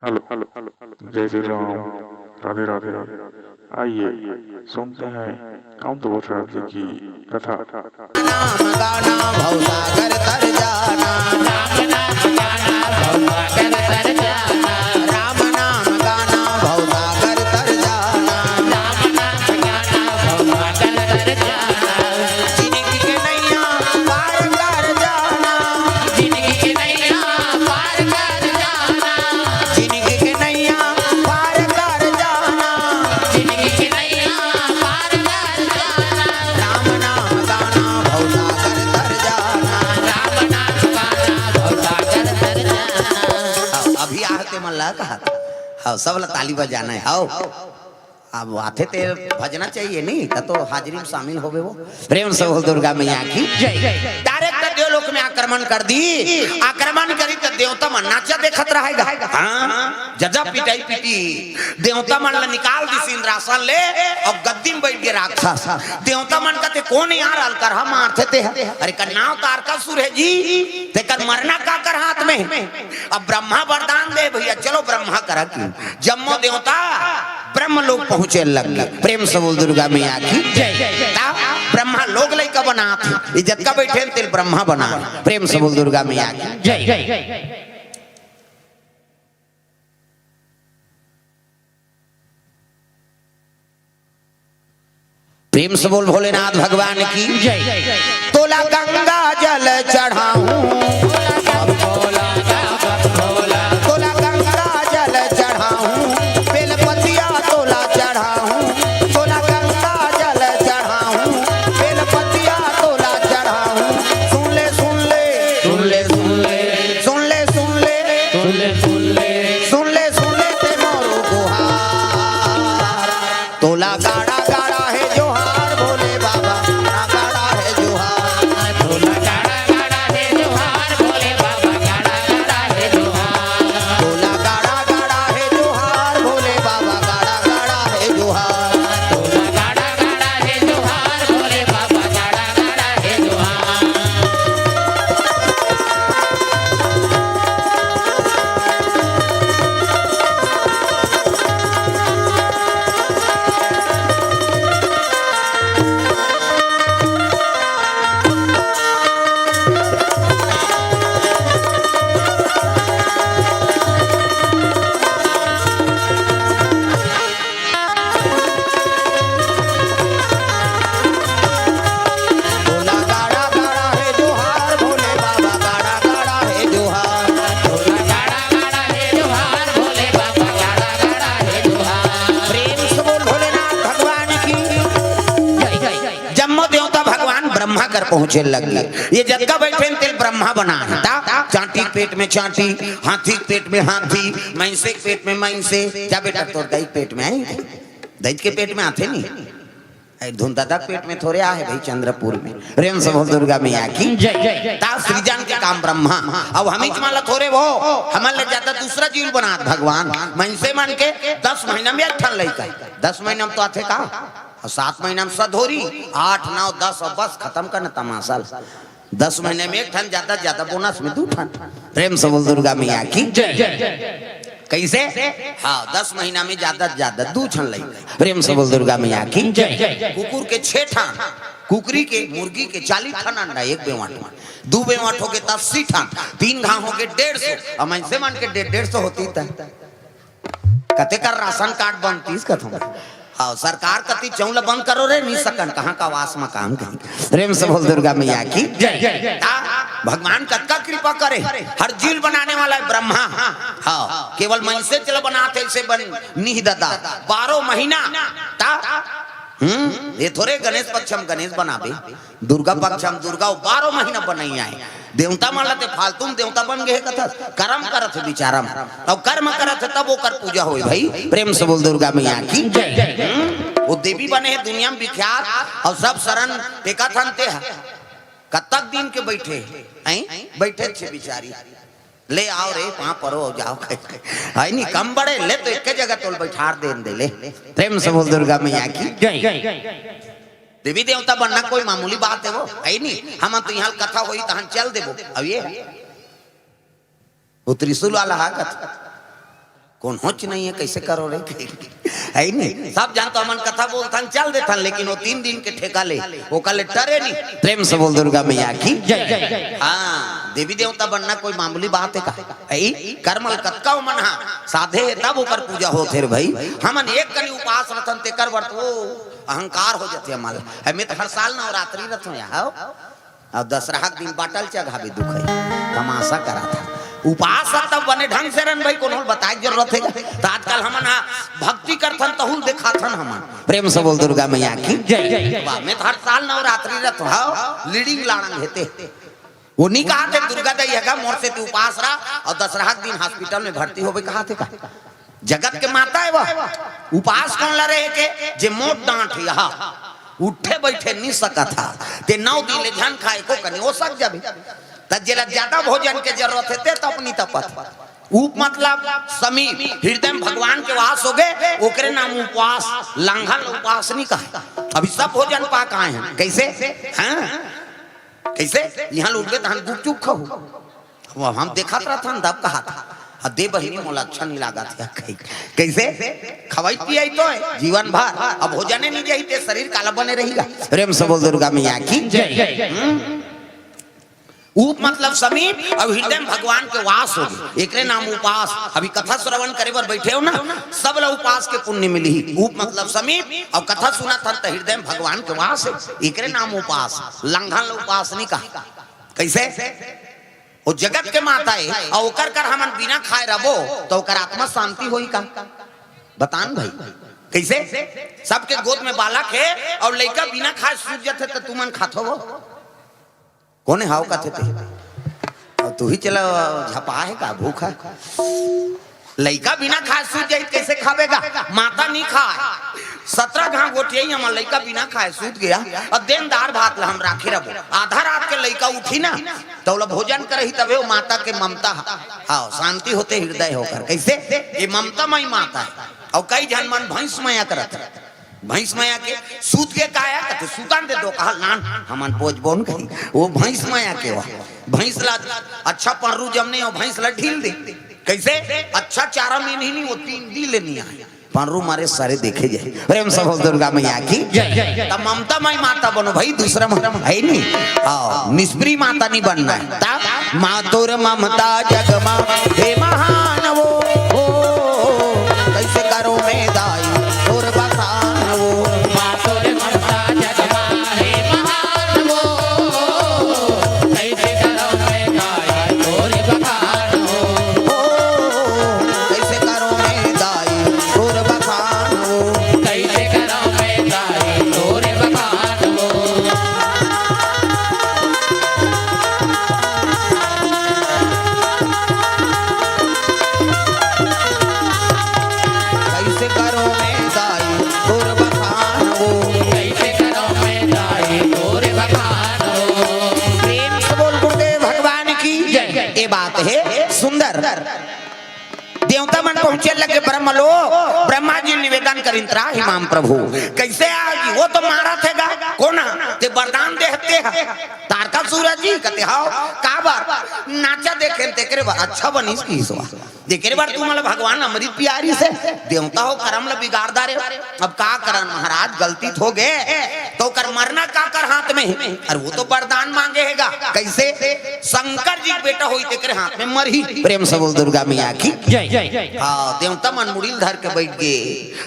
Hello hello जय जय राम। राधे राधे राधे। आइए सुनते हैं कांत भूषण जी की कथा। नाम गाना भवसागर तर जाना, राम नाम गाना भवसागर तर जाना, राम नाम गाना भवसागर तर जाना, राम नाम गाना भवसागर तर जाना। जिंदगी के नैया पार कर जाना, जिंदगी के नैया पार कर जाना, जिंदगी के नैया पार कर जाना, जिंदगी के नैया पार कर जाना। राम नाम गाना भवसागर तर जाना, राम नाम गाना भवसागर तर जाना। अभी आहते मन ला कहा हाँ सब ला ताली बजाना है। हाँ अब आते ते भजना चाहिए नहीं तो हाजिरी में शामिल हो वो। प्रेम से बोल दुर्गा मैया की जय। डायरेक्ट देवलोक में आक्रमण कर दी, आक्रमण करी तो देवता मन नाचा देखत रहेगा। हाँ जजा पिटाई पिटी देवता मन ला निकाल दी सिंहासन ले और गद्दी में बैठ गए राक्षस। देवता मन कहते कौन यार अलकर हम मारते थे। अरे कन्नाव तारकासुर है जी, ते कर मरना का कर हाथ में। अब ब्रह्मा वरदान दे भैया चलो ब्रह्मा करा की जम्मो देवता ब्रह्म लोग पहुंचे लग गए। प्रेम से बोल दुर्गा मैया की जय। ब्रह्मा लोग लइका बना थे इज्जत का बैठे तिल ब्रह्मा बना। प्रेम से बोल दुर्गा मैया की जय। प्रेम से बोल भोलेनाथ भगवान की जय। तोला गंगा जल चढ़ाऊं, तोला गंगा जल चढ़ाऊं, बेलपतिया तोला चढ़ाऊं, तोला गंगा जल चढ़ाऊं, बेलपतिया तोला चढ़ाऊं। सुन ले सुन ले सुन ले सुन ले सुन ले सुन ले सुन ले सुन ले सुन ले सुन ले ते मोरो गुहार। तोला गाड़ा गाड़ा है जोहार भोले बाबा, गाड़ा है जोहार। तोला गाड़ा गाड़ा है जोहार भोले बाबा, गाड़ा गाड़ा है जोहार। तोला गाड़ा गाड़ा है जोहार भोले बाबा, गाड़ा गाड़ा है जोहार। तोला गाड़ा गाड़ा है जोहार भोले बाबा, गाड़ा गाड़ा है जोहार। तोला गाड़ा गाड़ा है जोहार भोले बाबा, गाड़ा गाड़ा है जोहार। तोला गाड़ा गाड़ा है जोहार भोले बाबा, गाड़ा गाड़ा है जोहार। प्रेम से बोल भोलेनाथ भगवान की जय। जम्मो देवता भगवान ब्रह्मा कर पहुंचे लग गए। ये जगह बैठे तिल ब्रह्मा बना है। चांटी के पेट में चांटी, हाथी के पेट में हाथी, मैंसे के पेट में मैंसे। क्या बेटा तोर दही पेट में आई, दही के पेट में आते नहीं धुन दादा पेट में थोड़े आ है भाई चंद्रपुर में। प्रेम से बोल दुर्गा मैया की जय। ता सृजन के काम ब्रह्मा अब हम माला थोड़े वो हमारे ज्यादा दूसरा जीव बना भगवान। मनसे मन के 10 महीना में ठन लइका, 10 महीना में तो आते का और 7 महीना में सधोरी, 8 9 10 और बस खत्म करना तमाशा। 10 महीने में 1 ठन, ज्यादा बोनस में 2 ठन। प्रेम से बोल दुर्गा मैया की जय। कैसे हाँ 10 महीना में ज्यादा 2 ठन लई। प्रेम से बोल दुर्गा मैया की जय। कुकुर के 6 ठन, कुकरी के मुर्गी के 40 ठन अंडा, 1 बेवाट 2 बेवाट हो गए 80 ठन, 3 घाव हो गए 150 और मनसे मन के 150 होती कते कर राशन कार्ड बनतीस कथम। हाँ सरकार कति चौला बंद करो रे नहीं सकन कहाँ का वास में काम कहीं। प्रेम से बोल दुर्गा मैया की जय। भगवान कत्का कृपा करे, हर जीव बनाने वाला है ब्रह्मा। हाँ केवल मनसे चल बनाते से बन नहीं दादा 12 महीना ये थोड़े गणेश पक्ष हम गणेश बनाबे, दुर्गा पक्ष हम दुर्गा 12 महीना बनाई आए। देवता माला ते फालतू देवता बन गए कथा कर्म करत बिचारा और कर्म करत तब वो कर पूजा होई भाई। प्रेम से बोल दुर्गा मैया की जय। वो देवी बने हैं दुनिया में विख्यात और सब शरण टेका थनते कतक दिन के बैठे बैठे छे बिचारी ले आओ रे वहां पर हो जाओ है नहीं कम बड़े ले तो एक जगह तोल बैठार दे ले। प्रेम से बोल दुर्गा मैया की जय। देवी देवता बनना कोई मामूली बात है वो है नहीं। हम तो यहाँ कथा हुई तो हम चल देवो। अब ये वो त्रिशूल वाला कथा कौन होच नहीं है, कैसे करो रे है नहीं। सब जानता हमन कथा बोलथन चल देथन, लेकिन वो 3 दिन के ठेका ले वो कल टरे नहीं। प्रेम से बोल दुर्गा मैया की जय। हाँ, देवी देवता बनना कोई मामूली बात है का? कर्मल कतका मन हा साधे तब ओकर पूजा होथे रे भाई। हमन एक कनी उपास रथन तेकर वर्त वो अहंकार हो जाते हमारे। हमें तो हर साल नवरात्रि रथो यहाँ और दशहरा दिन बाटल चघावे दुख है तमाशा करा था। उपास तब बने ढंग से रन भाई कोनो बताए जरूरत है। तो आजकल हमन भक्ति करथन तहुल देखाथन हमन। प्रेम से बोल दुर्गा मैया की जय। मैं तो हर साल नवरात्रि रथ हां लीडिंग लाणंग हेते वो नहीं कहा थे दुर्गा दई हैगा मोर से तू उपास रहा और दशहरा दिन हॉस्पिटल में भर्ती होबे कहा थे का? जगत के माता है वह। उपास कौन ला रहे के जे मोट डांट यहां उठे बैठे नहीं सका था ते 9 दिन ले झन खाए को कने हो सक जाबे त जेला ज्यादा भोजन के जरूरत है ते तो अपनी तपत उप मतलब समीप हृदय में भगवान के वास हो गए ओकरे नाम उपवास लंघन उपास नहीं कहा। अभी सब भोजन पा कहाँ हैं कैसे हाँ कैसे यहाँ लोग गुपचुप खाओ हम देखा था तब कहा था दे बहिनी मोला अच्छा नहीं लगा था कैसे खवाई पियाई तो है जीवन भर अब हो जाने नहीं चाहिए शरीर काला बने रहेगा। प्रेम से बोल दुर्गा मैया की जय। उप मतलब समीप अब हृदय में भगवान के वास हो गए एकरे नाम उपास। अभी कथा श्रवण करे बर बैठे हो ना सब लोग उपास के पुण्य मिली। उप मतलब समीप और कथा सुना था तो हृदय में भगवान के वास है एकरे नाम उपास। लंघन उपास नहीं कहा कैसे वो जगत के माता है और ओकर कर हमन बिना खाए रहो तो ओकर आत्मा शांति होई का बतान भाई कैसे? सबके गोद में बालक है और लड़का बिना खाए सूझ जाते तो तुमन खातो वो कोने हाव का थे तू ही चला झपा है का भूखा लड़का बिना खाए सूझ जाए कैसे खावेगा? माता नहीं खाए 17 घा गोटिया हम लड़का बिना खाए सूत गया और दिन दार भात हम राखे रहो आधा रात के लड़का उठी ना तो भोजन करे ही तबे वो माता के ममता हाँ शांति होते हृदय होकर कैसे ये ममता मई माता है। और कई जन मन भैंस मैया करत भैंस मैया के सूत के काया कहते सुकान दे दो कहा नान हमन पोज बोन कही वो भैंस मैया के भैंस ला अच्छा पहरू जमने और भैंस ला ढील दे कैसे अच्छा चारा में नहीं वो 3 दी लेनी आए पहरू मारे सारे देखे जाए। प्रेम से बोल दुर्गा मैया की तब ममता माई माता बनो भाई दूसरा है नहीं निष्प्रिय माता नहीं बनना है। मातुर ममता जगमा हे महान वो कैसे करो में दाई और बसान वो मातुर ममता जगमा हे महान वो कैसे करो में दाई और बसान वो कैसे करो में दाई और बसान वो कैसे करो में दाई और बसान वो कैसे करो में दाई और बखान वो कैसे करो में दाई और बखान वो। प्रेम से बोल गुरुदेव भगवान की जय। ये बात है सुंदर देवता मन पहुंचे लगे ब्रह्मलोक ब्रह्मा जी निवेदन करिन त्रा हिमाम प्रभु कैसे आगी वो तो मारा थेगा कोना ते वरदान देते है तारका सूरज जी कहते हां का बार नाचा देखे तेकरे बार अच्छा बनिस की सवा देखे बार तू मतलब भगवान अमृत प्यारी से देवता हो करम ल बिगाड़दा रे अब का करन महाराज गलती हो गए तो कर मरना का कर हाथ में और वो तो वरदान मांगेगा कैसे शंकर जी बेटा होई तेकरे हाथ में मरही। प्रेम से बोल दुर्गा मैया की जय। हाँ देवता मन मुड़ील धर के बैठ गए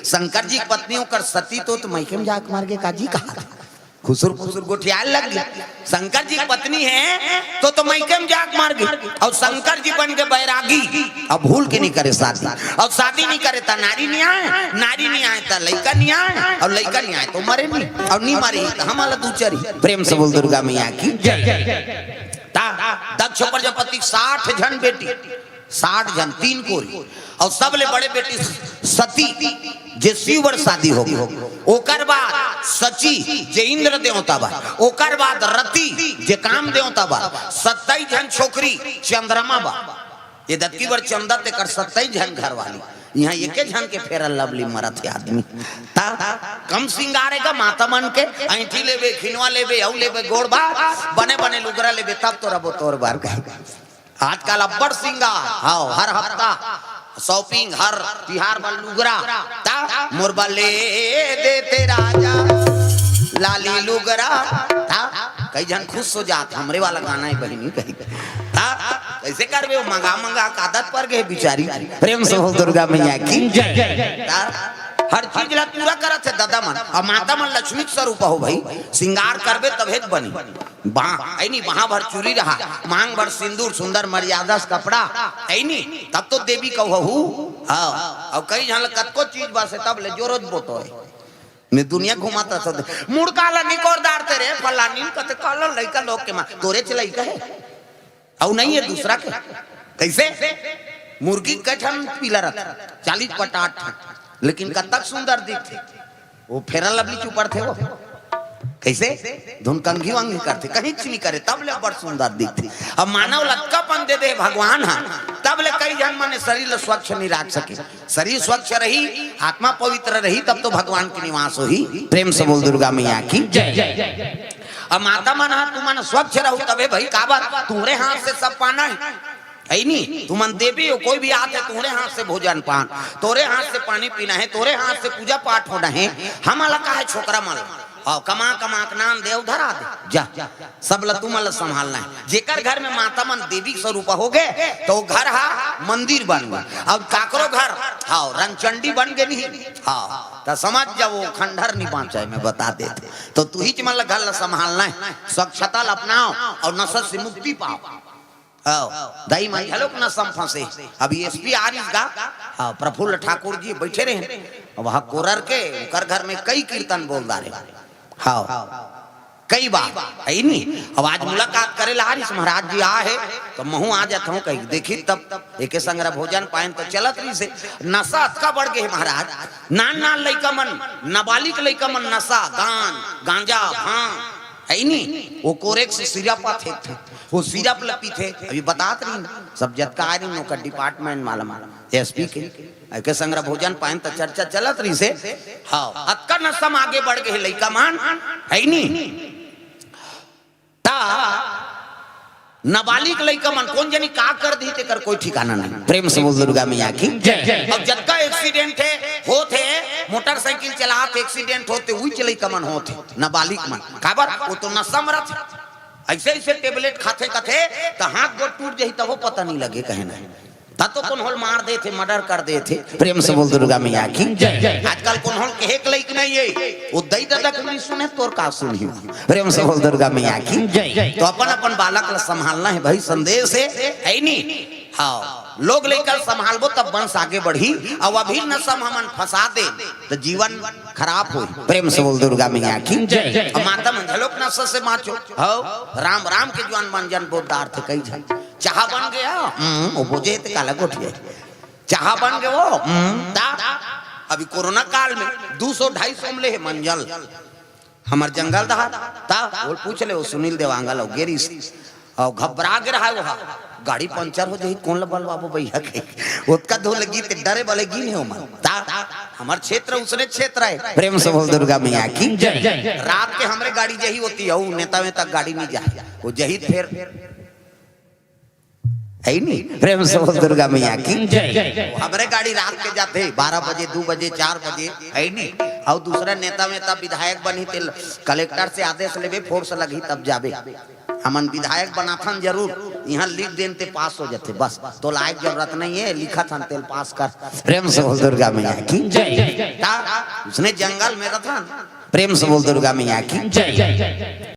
शंकर जी की पत्नियों कर सती तो मैके में जाके मार के काजी कहा खुसुर खुसुर गोठियाल लग गया। शंकर जी की पत्नी है तो मैके में जाके मार गई और शंकर जी बन के बैरागी अब भूल के नहीं करे शादी और शादी नहीं करे तो नारी नहीं आए तो लड़का नहीं आए और लड़का नहीं आए तो मरे नहीं और नहीं मरे तो हमारा दूचरी। प्रेम से बोल दुर्गा मैया की जय। दक्ष प्रजापति 60 जन बेटी 60 जन 3 कोरी और सबले बड़े बेटी सती जे शिवर शादी होगी ओकर बाद सची जे इंद्र देवता बा ओकर बाद रति जे काम देवता बा 27 जन छोकरी चंद्रमा बा ये दत्ती बर चंदा ते कर 27 जन घर वाली यहाँ एक झन के फेरा लवली मरत है आदमी ता कम सिंगारेगा माता मन के ऐठी लेबे खिनवा लेबे औ लेबे गोड़ बा बने बने लुगरा लेबे तब तो रबो तोर बार कहेगा आजकल अब्बड़ सिंगार हाँ हर हफ्ता शॉपिंग हर तिहार बल लुगरा ता मुरबा ले देते राजा लाली लुगरा ता कई जन खुश हो जात हमरे वाला गाना है बहिनी कही ता कैसे करबे मंगा मंगा का आदत पर गए बिचारी प्रेम से बोल दुर्गा मैया की जय हर चीज ला पूरा करत है दादा मन और माता मन लक्ष्मी स्वरूप हो भाई श्रृंगार करबे तबे बनी ऐनी वहां भर चूरी रहा मांग भर सिंदूर सुंदर मर्यादा कपड़ा ऐनी तब तो देवी कहू हां और कई जन कतको चीज बस तब ले जोरोज बोतो है मैं दुनिया घुमाता था मुड़काला निकोरदार तेरे फलानी कते काला लइका लोग के मां तोरे चलाई कहे औ नहीं है दूसरा के कैसे मुर्गी कठन पीला रहता 40 पटाट लेकिन कतक सुंदर दिखते वो फेरा लवली चुपर थे वो कैसे धुन कंघी वांगी करते कहीं चीनी करे तब ले बड़ सुंदर दिखते अब मानव लक्कापन दे दे भगवान हा तब ले कई जन माने शरीर स्वच्छ नहीं रख सके शरीर स्वच्छ रही आत्मा पवित्र रही तब तो भगवान के निवास हो ही प्रेम से बोल दुर्गा मैया की जय अब माता मन हा तू मन स्वच्छ रहो तबे भाई का बात तुम्हारे हाथ से सब पाना है ऐनी तुमन देवी हो कोई भी आते तुम्हारे हाथ से भोजन पान तोरे हाथ से पानी पीना है तोरे हाथ से पूजा पाठ होना है हमारा का है छोकरा मल और कमा कमा के नाम देव धरा दे जा सब ल तुम ल संभालना है जेकर घर में माता मन देवी स्वरूप हो गए तो घर हा मंदिर बन गए अब काकरो घर हाँ रंगचंडी बन गई नहीं हाँ तो समझ जा वो खंडहर नहीं पहुंचाए मैं बता देते तो तू ही मन घर ल संभालना है स्वच्छता अपनाओ और नशा से मुक्ति पाओ दाई माई हेलो ना सम फंसे अभी एसपी आरिस गा प्रफुल्ल ठाकुर जी बैठे रहे वहां कोरर के कर घर में कई कीर्तन बोल रहे हाँ कई बार है नहीं अब आज मुलाकात करे आरिस महाराज जी आ है तो महू आ जाता हूँ कहीं देखी तब एक संग्रह भोजन पायन तो चलत रही से नशा अतका बढ़ गए महाराज नान नान लइका मन नाबालिग लइका मन नशा गांजा भांग है नहीं वो कोरेक्स सिरप थे वो सिरप लपी थे अभी बतात रही सब जतका आ रही नौकर डिपार्टमेंट मालूम एसपी के संग्रह भोजन पायन तो चर्चा चलत रही से हाँ अतका नशम आगे बढ़ गए लइका मान है नहीं ता नाबालिग लइका मन कौन जानी का कर दी तेकर कोई ठिकाना नहीं प्रेम से बोल दुर्गा मैया की अब जतका एक्सीडेंट है होते मोटरसाइकिल चलाते एक्सीडेंट होते वही चलई कमन होते नाबालिग मन काबर वो तो नशम रथ ऐसे ऐसे टेबलेट खाते खाते तो हाथ गोड़ टूट जाही तब पता नहीं लगे कहे ना ता तो कौन होल मार दे थे मर्डर कर दे थे प्रेम से बोल दुर्गा मैया की आजकल कौन होल के एक लइक नहीं है वो दई दादा नहीं सुने तोर का सुनी प्रेम से बोल दुर्गा मैया की तो अपन अपन बालक ला संभालना है भाई संदेश है नहीं हाँ लोग लेकर संभालबो तब वंश आगे बढ़ी और अभी नशम हमन फंसा दे तो जीवन खराब हो प्रेम से बोल दुर्गा मैया की माता मन झलोक नशा से माचो हो राम राम के जवान मंजन बोलदार थे कई जन चाह बन गया वो बोझे ते काला गोठिए चाह बन गए वो अभी कोरोना काल में 200-250 में ले मंजल हमार जंगल दहा ता वो पूछ ले वो सुनील देवांगल और गेरी और घबरा के रहा वो गाड़ी पंचर हो जाही कौन लबल बाबू भैया के उसका धो लगी ते डरे वाले गिन है उमर ता हमार क्षेत्र उसने क्षेत्र है प्रेम से बोल दुर्गा मैया की रात के हमरे गाड़ी जही होती है नेता में तक गाड़ी नहीं जाए वो जही फिर है नहीं प्रेम से बोल दुर्गा मैया की हमारे गाड़ी रात के जाते 12 बजे 2 बजे 4 बजे है नहीं और दूसरा नेता में तब विधायक बनी थे कलेक्टर से आदेश लेवे फोर्स लगी तब जाबे हमन विधायक बनाथन जरूर यहाँ लिख देन ते पास हो जाते बस तो लायक जरूरत नहीं है लिखा था तेल पास कर प्रेम से बोल दुर्गा मैया की उसने जंगल में रथन प्रेम से बोल दुर्गा मैया की